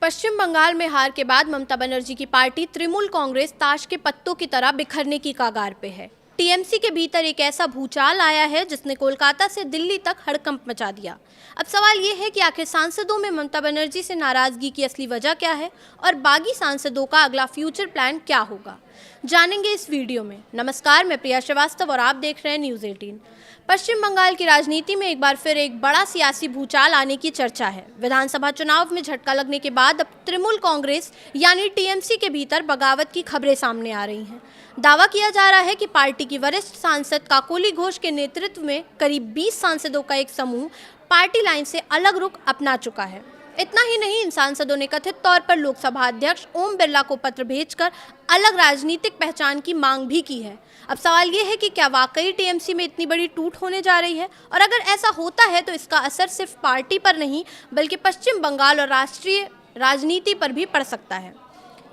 पश्चिम बंगाल में हार के बाद ममता बनर्जी की पार्टी तृणमूल कांग्रेस ताश के पत्तों की तरह बिखरने की कगार पे है। टीएमसी के भीतर एक ऐसा भूचाल आया है जिसने कोलकाता से दिल्ली तक हड़कंप मचा दिया। अब सवाल ये है कि आखिर सांसदों में ममता बनर्जी से नाराजगी की असली वजह क्या है और बागी सांसदों का अगला फ्यूचर प्लान क्या होगा, जानेंगे इस वीडियो में। नमस्कार, मैं प्रिया श्रीवास्तव और आप देख रहे हैं न्यूज़ 18। पश्चिम बंगाल की राजनीति में एक बार फिर एक बड़ा सियासी भूचाल आने की चर्चा है। विधानसभा चुनाव में झटका लगने के बाद अब तृणमूल कांग्रेस यानी टीएमसी के भीतर बगावत की खबरें सामने आ रही हैं। दावा किया जा रहा है कि पार्टी की वरिष्ठ सांसद काकोली घोष के नेतृत्व में करीब 20 सांसदों का एक समूह पार्टी लाइन से अलग रुख अपना चुका है। इतना ही नहीं, इन सांसदों ने कथित तौर पर लोकसभा अध्यक्ष ओम बिरला को पत्र भेजकर अलग राजनीतिक पहचान की मांग भी की है। अब सवाल ये है कि क्या वाकई टीएमसी में इतनी बड़ी टूट होने जा रही है, और अगर ऐसा होता है तो इसका असर सिर्फ पार्टी पर नहीं बल्कि पश्चिम बंगाल और राष्ट्रीय राजनीति पर भी पड़ सकता है।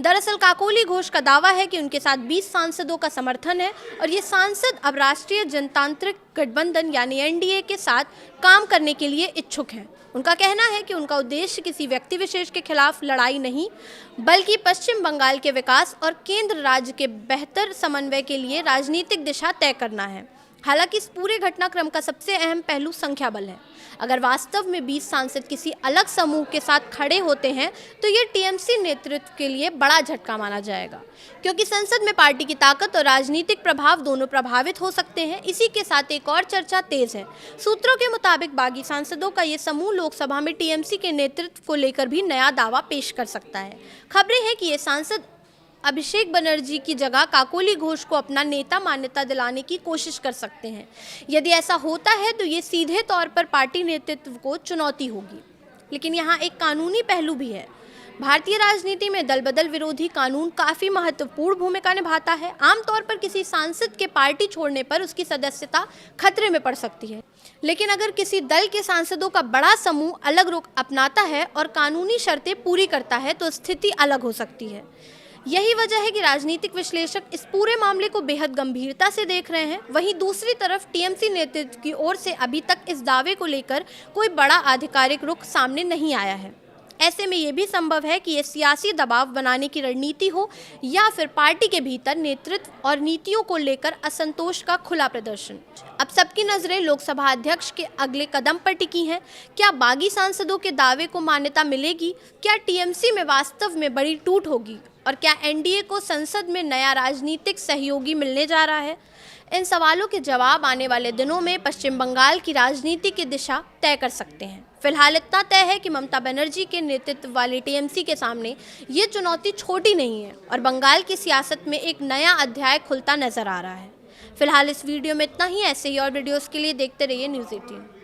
दरअसल काकोली घोष का दावा है कि उनके साथ 20 सांसदों का समर्थन है और ये सांसद अब राष्ट्रीय जनतांत्रिक गठबंधन यानी एनडीए के साथ काम करने के लिए इच्छुक हैं। उनका कहना है कि उनका उद्देश्य किसी व्यक्ति विशेष के खिलाफ लड़ाई नहीं बल्कि पश्चिम बंगाल के विकास और केंद्र राज्य के बेहतर समन्वय के लिए राजनीतिक दिशा तय करना है। हालांकि इस पूरे घटनाक्रम का सबसे अहम पहलू संख्या बल है। अगर वास्तव में 20 सांसद किसी अलग समूह के साथ खड़े होते हैं तो ये टीएमसी नेतृत्व के लिए बड़ा झटका माना जाएगा, क्योंकि संसद में पार्टी की ताकत और राजनीतिक प्रभाव दोनों प्रभावित हो सकते हैं। इसी के साथ एक और चर्चा तेज है। सूत्रों के मुताबिक बागी सांसदों का ये समूह लोकसभा में टीएमसी के नेतृत्व को लेकर भी नया दावा पेश कर सकता है। खबरें हैं कि ये सांसद अभिषेक बनर्जी की जगह काकोली घोष को अपना नेता मान्यता दिलाने की कोशिश कर सकते हैं। यदि ऐसा होता है तो ये सीधे तौर पर पार्टी नेतृत्व को चुनौती होगी। लेकिन यहाँ एक कानूनी पहलू भी है। भारतीय राजनीति में दल बदल विरोधी कानून काफ़ी महत्वपूर्ण भूमिका निभाता है। आमतौर पर किसी सांसद के पार्टी छोड़ने पर उसकी सदस्यता खतरे में पड़ सकती है, लेकिन अगर किसी दल के सांसदों का बड़ा समूह अलग रुख अपनाता है और कानूनी शर्तें पूरी करता है तो स्थिति अलग हो सकती है। यही वजह है कि राजनीतिक विश्लेषक इस पूरे मामले को बेहद गंभीरता से देख रहे हैं। वहीं दूसरी तरफ टीएमसी नेतृत्व की ओर से अभी तक इस दावे को लेकर कोई बड़ा आधिकारिक रुख सामने नहीं आया है। ऐसे में ये भी संभव है कि ये सियासी दबाव बनाने की रणनीति हो या फिर पार्टी के भीतर नेतृत्व और नीतियों को लेकर असंतोष का खुला प्रदर्शन। अब सबकी नजरें लोकसभा अध्यक्ष के अगले कदम पर टिकी हैं। क्या बागी सांसदों के दावे को मान्यता मिलेगी? क्या टीएमसी में वास्तव में बड़ी टूट होगी? और क्या एनडीए को संसद में नया राजनीतिक सहयोगी मिलने जा रहा है? इन सवालों के जवाब आने वाले दिनों में पश्चिम बंगाल की राजनीति की दिशा तय कर सकते हैं। फिलहाल इतना तय है कि ममता बनर्जी के नेतृत्व वाली टीएमसी के सामने ये चुनौती छोटी नहीं है और बंगाल की सियासत में एक नया अध्याय खुलता नजर आ रहा है। फिलहाल इस वीडियो में इतना ही। ऐसे ही और वीडियोस के लिए देखते रहिए न्यूज़ 18।